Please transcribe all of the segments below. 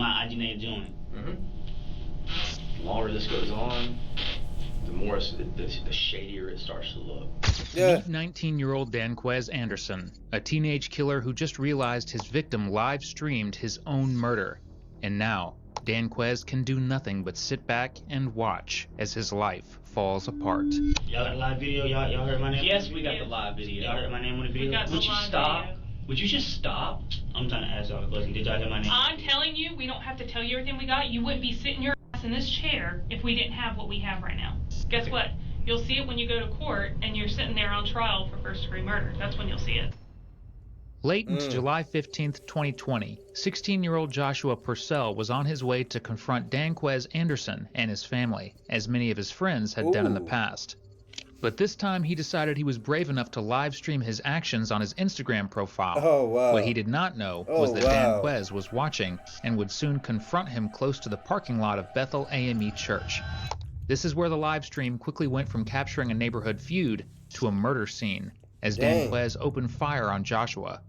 my IG name join. The longer this goes on, the more the shadier it starts to look. Yeah. Meet 19-year-old Danquez Anderson, a teenage killer who just realized his victim live-streamed his own murder. And now, Danquez can do nothing but sit back and watch as his life falls apart. Y'all got a live video? Y'all heard my name? Yes, we got the live video. Y'all heard my name on the video? Would you stop? Would you just stop? I'm trying to ask y'all a question. Did y'all hear my name? I'm telling you, we don't have to tell you everything we got. You wouldn't be sitting your ass in this chair if we didn't have what we have right now. Guess what? You'll see it when you go to court and you're sitting there on trial for first-degree murder. That's when you'll see it. Late into July 15th, 2020, 16-year-old Joshua Purcell was on his way to confront Danquez Anderson and his family, as many of his friends had done in the past. But this time he decided he was brave enough to live stream his actions on his Instagram profile. Oh, wow. What he did not know was that Danquez was watching and would soon confront him close to the parking lot of Bethel AME Church. This is where the live stream quickly went from capturing a neighborhood feud to a murder scene, as Danquez opened fire on Joshua.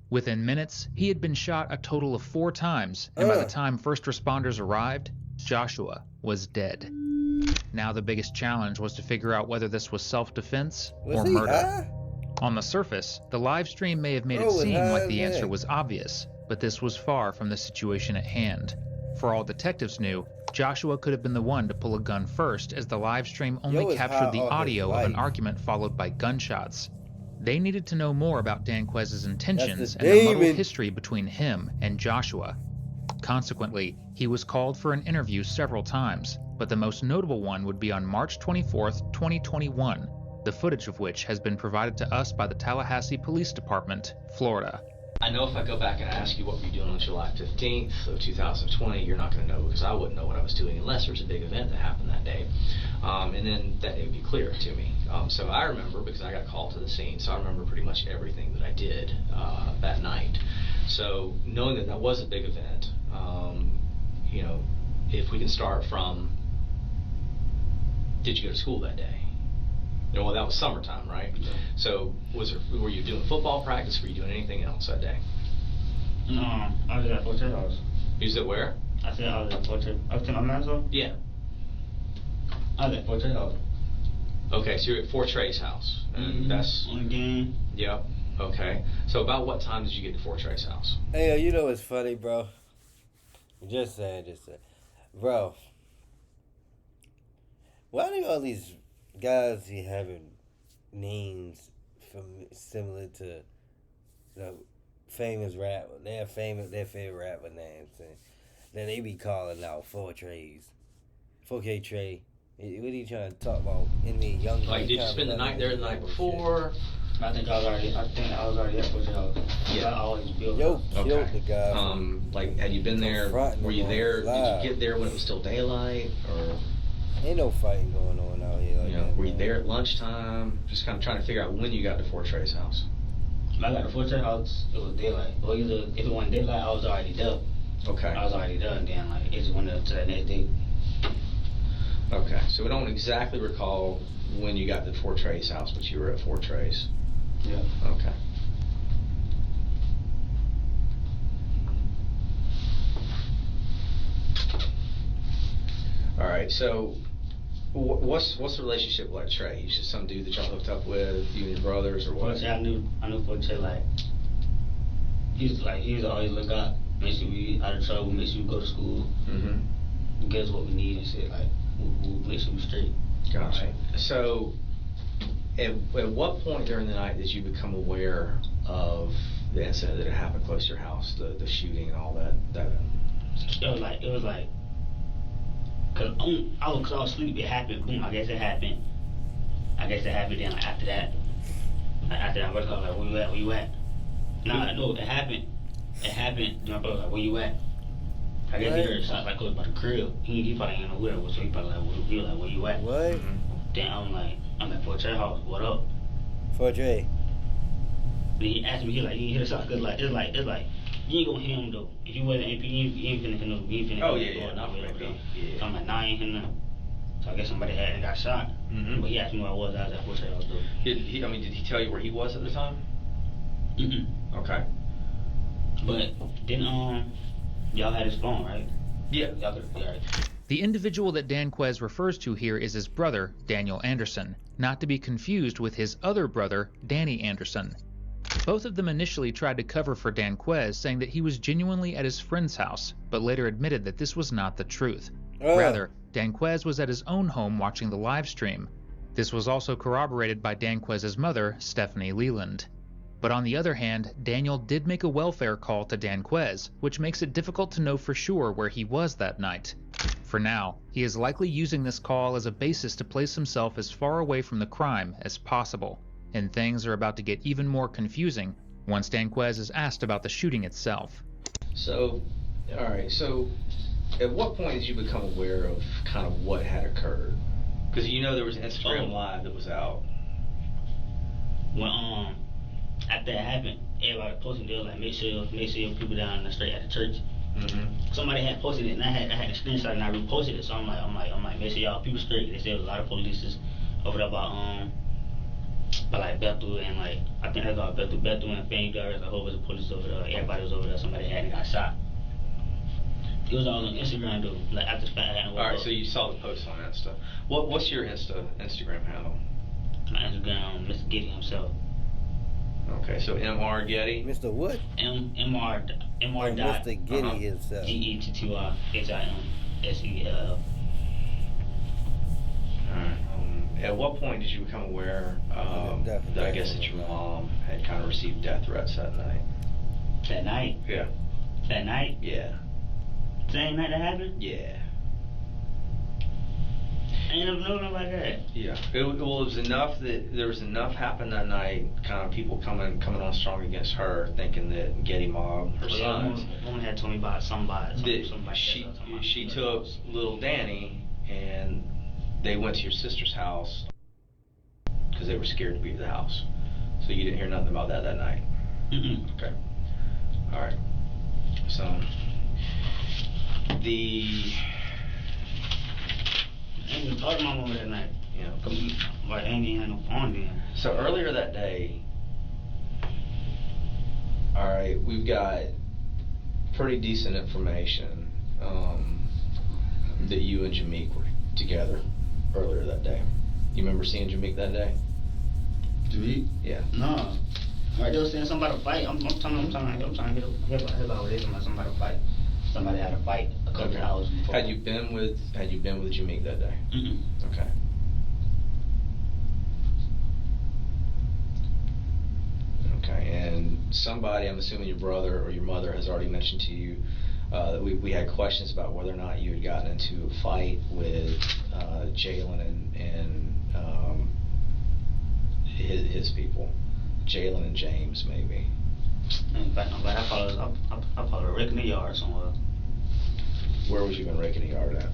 Within minutes, he had been shot a total of 4 times, and by the time first responders arrived, Joshua was dead. Now the biggest challenge was to figure out whether this was self-defense or murder. On the surface, the live stream may have made it seem like the answer was obvious, but this was far from the situation at hand. For all detectives knew, Joshua could have been the one to pull a gun first, as the live stream only captured the audio of an argument followed by gunshots. They needed to know more about Danquez's intentions and the muddled history between him and Joshua. Consequently, he was called for an interview several times, but the most notable one would be on March 24th, 2021, the footage of which has been provided to us by the Tallahassee Police Department, Florida. I know if I go back and ask you what were you doing on July 15th of 2020, you're not going to know, because I wouldn't know what I was doing unless there's a big event that happened that day. And then that it would be clear to me. So I remember, because I got called to the scene, so I remember pretty much everything that I did that night. So knowing that that was a big event, you know, if we can start from, did you go to school that day? You know, well, that was summertime, right? Yeah. So were you doing football practice? Were you doing anything else that day? No, I was at Fort Trey House. You was at where? I said I was at Fort Trey. Up to my man's. Yeah. I was at Fort Trey House. Okay, so you're at Fort Trey's house. And that's on the game. Yep. Okay. So about what time did you get to Fort Trey's house? Hey, you know what's funny, bro? Just saying. Bro, why do all these guys be having names similar to, you know, famous rapper? They have their favorite rapper names, and then they be calling out 4K Trey. What are you trying to talk about? Any young? Like, did you spend the night there the night before? I think I was already at Fort Trey House. Yeah. I always build. Yo, killed the guy. Like, had you been there? Were you there? Did you get there when it was still daylight, or? Ain't no fighting going on out here. Like, you know, were you there at lunchtime? Just kind of trying to figure out when you got to Fort Trey's house. When I got to Fort Trey House, it was daylight. Or either if it wasn't daylight, I was already there. Okay. I was already there, and then like it just went up to that next day. Okay, so we don't exactly recall when you got to Fort Trey's house, but you were at Fort Trey's. Yeah. Okay. All right, so what's the relationship like Trey? He's just some dude that y'all hooked up with, you and your brothers, or what? Fort Trey, I knew Fort Trey, like he was always look out, make sure we out of trouble, make sure we go to school, get us what we need and shit, like we'll make sure we straight. Gotcha. Right. So at what point during the night did you become aware of the incident that had happened close to your house, the shooting and all that? It was like, cause I was asleep. It happened. Boom. I guess it happened. Then like, after that, I was like, where you at? Nah, no, it happened. Then my brother like, where you at? I guess he heard shots like close by the crib. He probably ain't know who that was, so he probably like, where you at? What? Then I'm at Fort Trey House. What up? Fort Trey. Then he asked me, he hear the shots, cause it's like. You ain't gonna hear him though. If you wasn't AP, you ain't finna hear no. You ain't finna hear no. Yeah. So I'm like, nah, I ain't hear nothing. So I guess somebody had and got shot. But he asked me where I was at Fort Trey House though. Did he tell you where he was at the time? Okay. But then Y'all had his phone, right? Yeah. Y'all could, right. The individual that Danquez refers to here is his brother, Daniel Anderson, not to be confused with his other brother, Danny Anderson. Both of them initially tried to cover for Danquez, saying that he was genuinely at his friend's house, but later admitted that this was not the truth. Rather, Danquez was at his own home watching the live stream. This was also corroborated by Danquez's mother, Stephanie Leland. But on the other hand, Daniel did make a welfare call to Danquez, which makes it difficult to know for sure where he was that night. For now, he is likely using this call as a basis to place himself as far away from the crime as possible. And things are about to get even more confusing once Danquez is asked about the shooting itself. So, alright, so at what point did you become aware of kind of what had occurred? Because you know there was an Instagram Live that was out. When, after that happened, everybody posted, they was like, make sure people down the street at the church. Mm-hmm. Somebody had posted it, and I had a screenshot, and I reposted it. So I'm like, make sure y'all people straight. They said there was a lot of police over there by like Bethel and like I think that's all Bethel and Fanny Garrett. A whole bunch of police over there. Everybody was over there. Somebody had got shot. It was all on Instagram though. Like after the fact. Alright, so you saw the post on that stuff. What's your Instagram handle? My Instagram, Mr. Getty himself. Okay, so Mr. Getty. Mr. What? Mr. dot Mr. Getty himself. GETTYSEL. Alright. At what point did you become aware that I guess that your mom had kind of received death threats that night? That night? Yeah. That night? Yeah. Same night that happened? Yeah. I ain't never known about that. Yeah. It was enough that there was enough happened that night, kind of people coming on strong against her, thinking that Getty Mob, her sons. Woman had told me about somebody she took little Danny and they went to your sister's house because they were scared to be at the house. So you didn't hear nothing about that night? Mm-mm. Okay. Alright. So, I ain't even talked to my mama that night. yeah. Like, I ain't even had no phone then. So earlier that day, alright, we've got pretty decent information that you and Jameek were together earlier that day. You remember seeing Jameek that day? Jameek? Yeah. No. Right, they were saying somebody to fight. I'm trying to hear about what they talking about. Somebody to fight. Somebody had a fight a couple hours before. Had you been with Jameek that day? Mm-mm. Okay. Okay, and somebody, I'm assuming your brother or your mother, has already mentioned to you that we had questions about whether or not you had gotten into a fight with Jalen and his people, Jalen and James, maybe. In fact, I probably wrecked in the yard somewhere. Where was you been raking the yard at?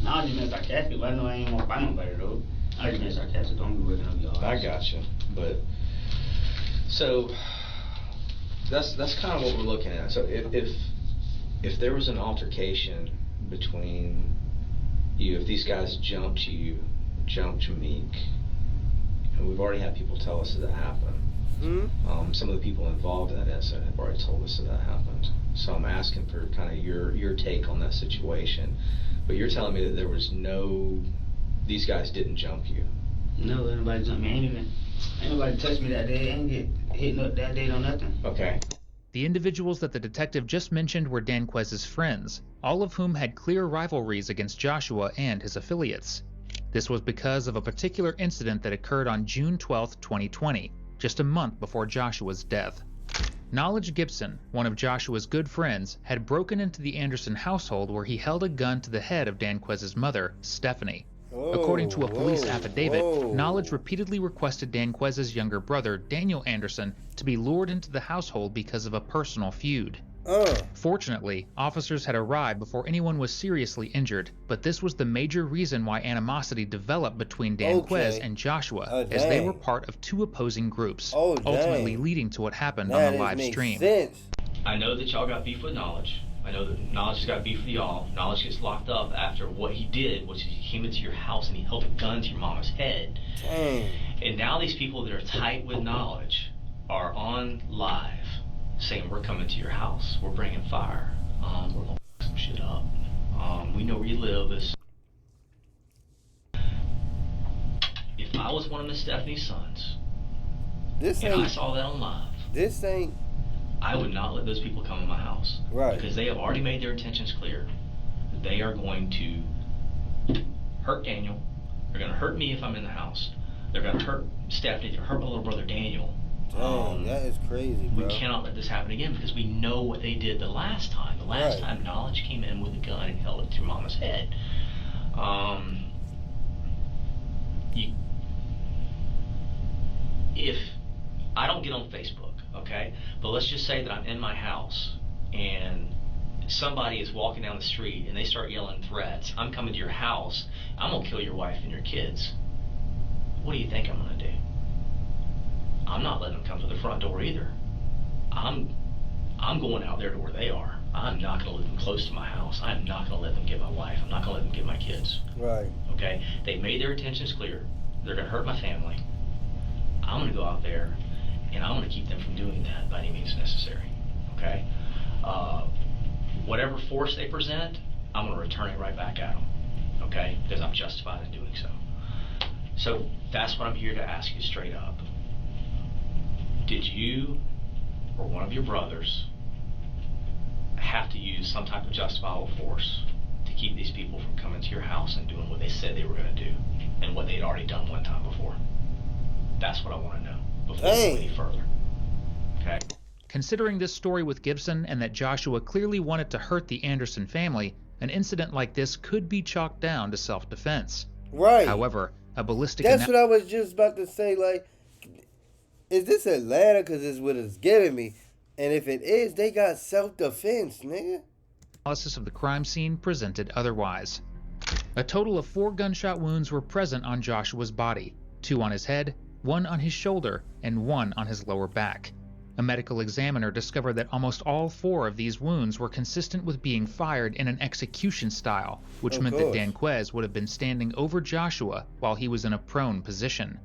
No, I just been sarcastic, but I know I ain't gonna fight nobody though. I just been sarcastic, don't be wrecking up yards. I gotcha, but so that's kind of what we're looking at. So if there was an altercation between you, if these guys jumped Jameek, and we've already had people tell us that happened. Mm-hmm. Some of the people involved in that incident have already told us that happened. So I'm asking for kind of your take on that situation. But you're telling me that there was these guys didn't jump you. No, anybody jumped me. Ain't nobody touched me that day. I ain't get hit up that day on nothing. Okay. The individuals that the detective just mentioned were Danquez's friends, all of whom had clear rivalries against Joshua and his affiliates. This was because of a particular incident that occurred on June 12, 2020, just a month before Joshua's death. Knowledge Gibson, one of Joshua's good friends, had broken into the Anderson household where he held a gun to the head of Danquez's mother, Stephanie. According to a police affidavit, Knowledge repeatedly requested Danquez's younger brother, Daniel Anderson, to be lured into the household because of a personal feud. Fortunately, officers had arrived before anyone was seriously injured, but this was the major reason why animosity developed between Danquez and Joshua, as they were part of two opposing groups, ultimately leading to what happened on the live stream. I know that y'all got beef with Knowledge. I know that Knowledge has got beef with y'all. Knowledge gets locked up after what he did, which is he came into your house and he held a gun to your mama's head. And now these people that are tight with Knowledge are on live saying, we're coming to your house, we're bringing fire, we're gonna f some shit up, we know where you live. If I was one of Miss Stephanie's sons, and I saw that on live, I would not let those people come in my house. Right. Because they have already made their intentions clear. They are going to hurt Daniel. They're going to hurt me if I'm in the house. They're going to hurt Stephanie. They're going to hurt my little brother Daniel. Dang, that is crazy, bro. We cannot let this happen again because we know what they did the last time. The last time Knowledge came in with a gun and held it to Mama's head. If I don't get on Facebook, okay, but let's just say that I'm in my house and somebody is walking down the street and they start yelling threats, I'm coming to your house, I'm going to kill your wife and your kids. What do you think I'm going to do? I'm not letting them come to the front door either. I'm going out there to where they are. I'm not going to let them close to my house. I'm not going to let them get my wife. I'm not going to let them get my kids. Right. Okay? They made their intentions clear. They're going to hurt my family. I'm going to go out there and I'm going to keep them from doing that by any means necessary. Okay? Whatever force they present, I'm going to return it right back at them. Okay? Because I'm justified in doing so. So that's what I'm here to ask you straight up. Did you or one of your brothers have to use some type of justifiable force to keep these people from coming to your house and doing what they said they were going to do and what they'd already done one time before? That's what I want to know before we go any further. Okay? Considering this story with Gibson and that Joshua clearly wanted to hurt the Anderson family, an incident like this could be chalked down to self-defense. Right. However, a ballistic... That's what I was just about to say, like, is this Atlanta? Because it's what it's giving me. And if it is, they got self-defense, nigga. Analysis of the crime scene presented otherwise. A total of 4 gunshot wounds were present on Joshua's body, 2 on his head, 1 on his shoulder, and 1 on his lower back. A medical examiner discovered that almost all 4 of these wounds were consistent with being fired in an execution style, which meant that Danquez would have been standing over Joshua while he was in a prone position.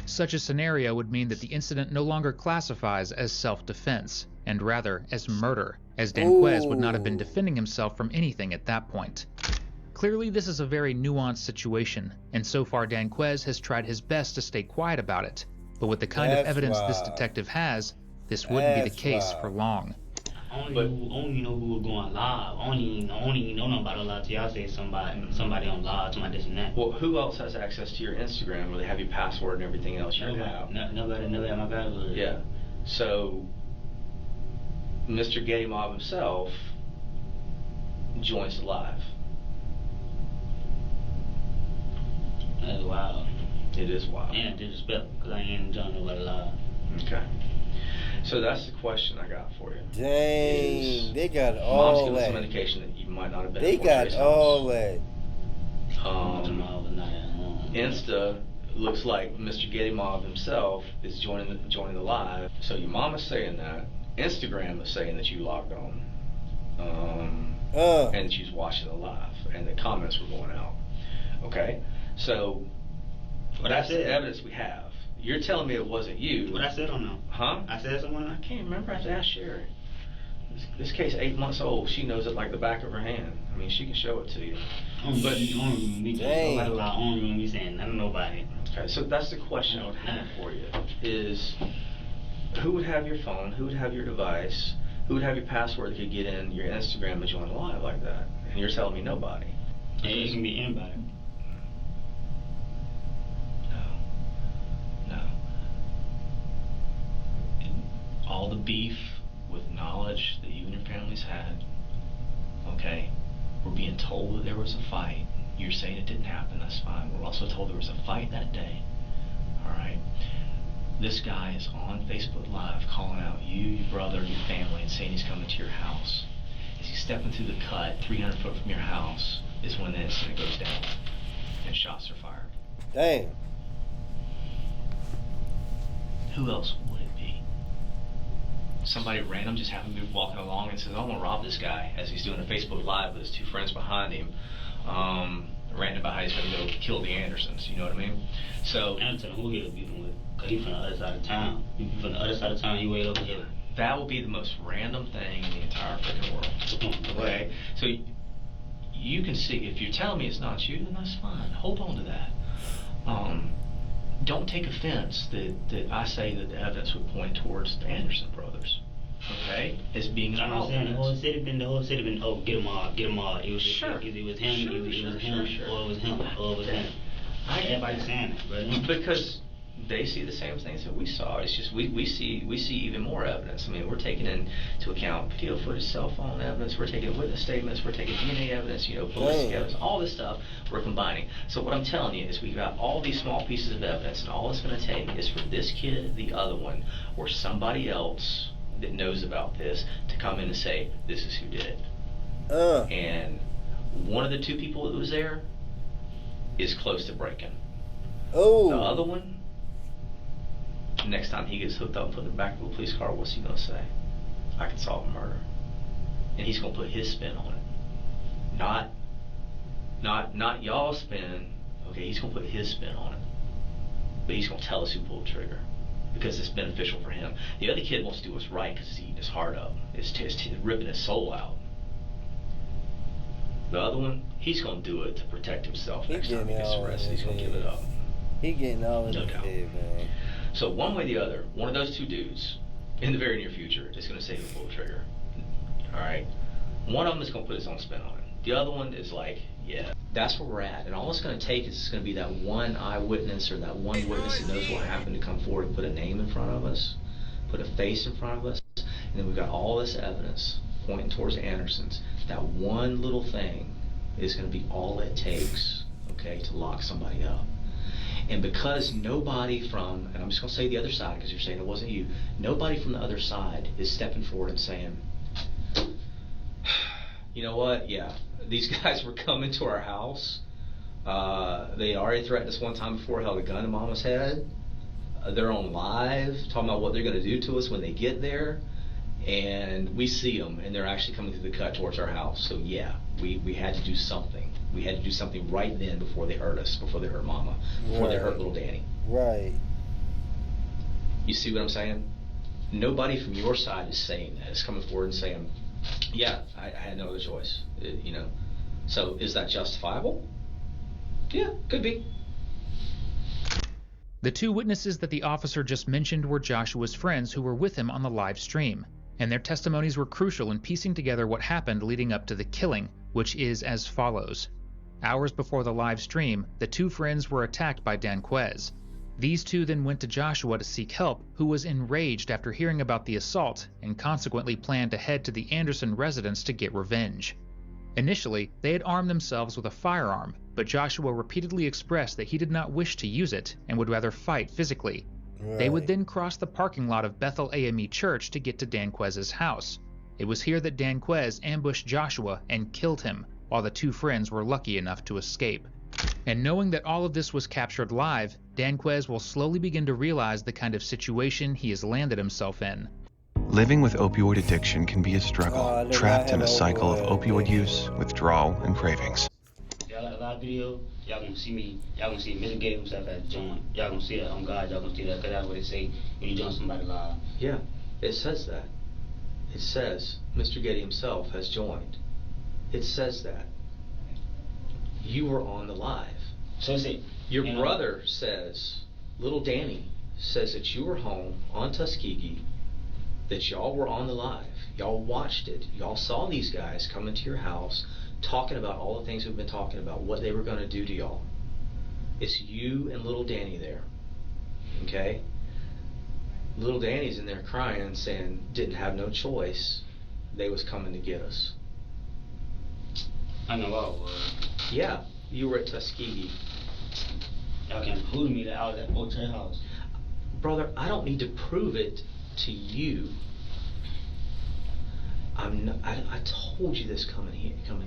Such a scenario would mean that the incident no longer classifies as self-defense, and rather as murder, as Danquez would not have been defending himself from anything at that point. Clearly, this is a very nuanced situation, and so far Danquez has tried his best to stay quiet about it. But with the kind of evidence this detective has, this wouldn't be the case for long. I only know who was going live. I only know nobody on live till y'all say somebody on live, somebody this and that. Well, who else has access to your Instagram where they have your password and everything else you have? Nobody have my password. Yeah. So, Mr. Gay Mob himself joins the live. That's wild. It is wild. And disrespectful, because I ain't joining nobody live. Okay. So that's the question I got for you. Dang, they got all Mom's giving that. some indication that you might not have been. They got all that. Insta looks like Mr. Getty Mob himself is joining the live. So your mom is saying that. Instagram is saying that you logged on, and that she's watching the live, and the comments were going out. Okay, so that's the evidence we have. You're telling me it wasn't you. What I said on them? Huh? I said something. I can't remember. I have to ask Sherry. This case 8 months old. She knows it like the back of her hand. I mean, she can show it to you. But me saying I don't know nobody. Okay, so that's the question I would have for you: is who would have your phone? Who would have your device? Who would have your password that could get in your Instagram and join live like that? And you're telling me nobody. It can be anybody. No. All the beef with knowledge that you and your families had, okay, we're being told that there was a fight. You're saying it didn't happen, that's fine. We're also told there was a fight that day, all right? This guy is on Facebook Live calling out you, your brother, your family, and saying he's coming to your house. As he's stepping through the cut 300 foot from your house is when the incident goes down and shots are fired. Damn. Who else would it be? Somebody random just happened to be walking along and says, I'm gonna rob this guy, as he's doing a Facebook Live with his 2 friends behind him, ranting about how he's gonna go kill the Andersons, you know what I mean? So, I don't tell him who he was beefing with, because he's from the other side of town. He from the other side of town, he way over here. That will be the most random thing in the entire freaking world. Okay? So you can see, if you're telling me it's not you, then that's fine. Hold on to that. Don't take offense that I say that the evidence would point towards the Anderson brothers. Okay? As being an the whole city been, oh, get them all. It was Sure. Either it was him, or it was him. Everybody's saying it, brother. Because they see the same things that we saw. It's just we see even more evidence. I mean, we're taking into account video footage, cell phone evidence. We're taking witness statements. We're taking DNA evidence. Ballistic evidence. All this stuff we're combining. So what I'm telling you is we've got all these small pieces of evidence, and all it's going to take is for this kid, the other one, or somebody else that knows about this to come in and say, "This is who did it." And one of the two people that was there is close to breaking. The other one, next time he gets hooked up and put in the back of a police car, what's he going to say? I can solve a murder. And he's going to put his spin on it. Not y'all's spin. Okay, he's going to put his spin on it. But he's going to tell us who pulled the trigger, because it's beneficial for him. The other kid wants to do what's right because he's eating his heart up. It's ripping his soul out. The other one, he's going to do it to protect himself. Next time he gets arrested, he's going to give it up. He getting all in No his doubt. head, man. So one way or the other, one of those two dudes, in the very near future, is going to say who pulled the trigger. All right? One of them is going to put his own spin on it. The other one is like, yeah, that's where we're at. And all it's going to take is it's going to be that one eyewitness or that one witness that knows what happened to come forward and put a name in front of us, put a face in front of us, and then we've got all this evidence pointing towards the Andersons. That one little thing is going to be all it takes, okay, to lock somebody up. And because nobody from, and I'm just going to say the other side because you're saying it wasn't you, nobody from the other side is stepping forward and saying, you know what, yeah, these guys were coming to our house. They already threatened us one time before, held a gun to Mama's head. They're on live, talking about what they're going to do to us when they get there. And we see them, and they're actually coming through the cut towards our house. So yeah, we had to do something. We had to do something right then before they hurt us, before they hurt Mama, before they hurt little Danny. Right. You see what I'm saying? Nobody from your side is saying that. It's coming forward and saying, yeah, I had no other choice. So is that justifiable? Yeah, could be. The two witnesses that the officer just mentioned were Joshua's friends who were with him on the live stream, and their testimonies were crucial in piecing together what happened leading up to the killing, which is as follows. Hours before the live stream, the two friends were attacked by Danquez. These two then went to Joshua to seek help, who was enraged after hearing about the assault and consequently planned to head to the Anderson residence to get revenge. Initially, they had armed themselves with a firearm, but Joshua repeatedly expressed that he did not wish to use it and would rather fight physically. Right. They would then cross the parking lot of Bethel AME Church to get to Danquez's house. It was here that Danquez ambushed Joshua and killed him, while the two friends were lucky enough to escape. And knowing that all of this was captured live, Danquez will slowly begin to realize the kind of situation he has landed himself in. Living with opioid addiction can be a struggle, trapped in a cycle of opioid use, withdrawal, and cravings. Y'all got a live video, y'all gonna see me, y'all gonna see Mitigate himself as joint. Y'all gonna see that on God, y'all gonna see that, because that's what it say when you join somebody live. Yeah, it says that. It says Mr. Getty himself has joined. It says that. You were on the live. So it's it. Your brother says, little Danny says that you were home on Tuskegee, that y'all were on the live. Y'all watched it. Y'all saw these guys come into your house talking about all the things we've been talking about, what they were going to do to y'all. It's you and little Danny there. Okay? Little Danny's in there crying and saying, didn't have no choice. They was coming to get us. I know I was. Yeah, you were at Tuskegee. Y'all can prove me that I was at Old House. Brother, I don't need to prove it to you. I told you this coming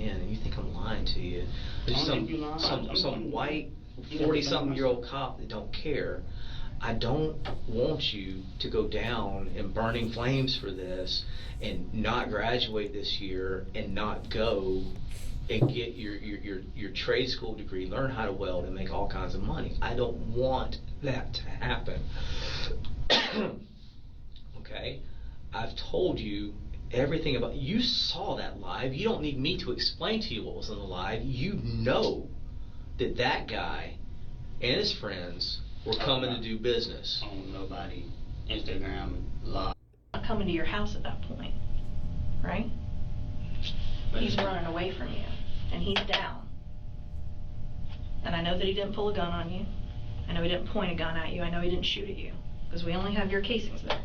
in, and you think I'm lying to you. There's some white 40-something-year-old cop that don't care. I don't want you to go down in burning flames for this and not graduate this year and not go and get your trade school degree, learn how to weld, and make all kinds of money. I don't want that to happen. Okay? I've told you everything about. You saw that live. You don't need me to explain to you what was on the live. You know that that guy and his friends were coming to do business. On nobody Instagram live. Not coming to your house at that point, right? He's running away from you, and he's down. And I know that he didn't pull a gun on you. I know he didn't point a gun at you. I know he didn't shoot at you, because we only have your casings there.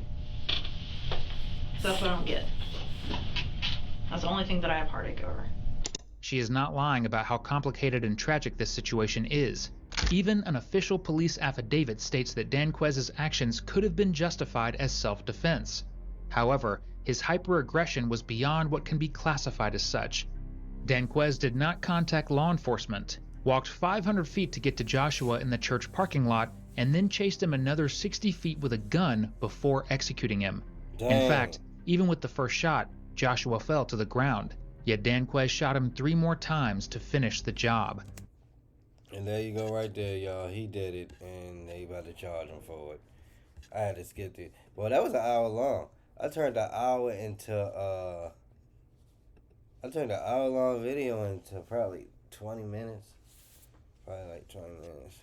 So that's what I don't get. That's the only thing that I have heartache over. She is not lying about how complicated and tragic this situation is. Even an official police affidavit states that Danquez's actions could have been justified as self-defense. However, his hyper-aggression was beyond what can be classified as such. Danquez did not contact law enforcement, walked 500 feet to get to Joshua in the church parking lot, and then chased him another 60 feet with a gun before executing him. Dang. In fact, even with the first shot, Joshua fell to the ground, yet Danquez shot him 3 more times to finish the job. And there you go right there, y'all. He did it, and they about to charge him for it. I had to skip it. Well, that was an hour long. I turned an hour long video into probably 20 minutes. Probably like 20 minutes.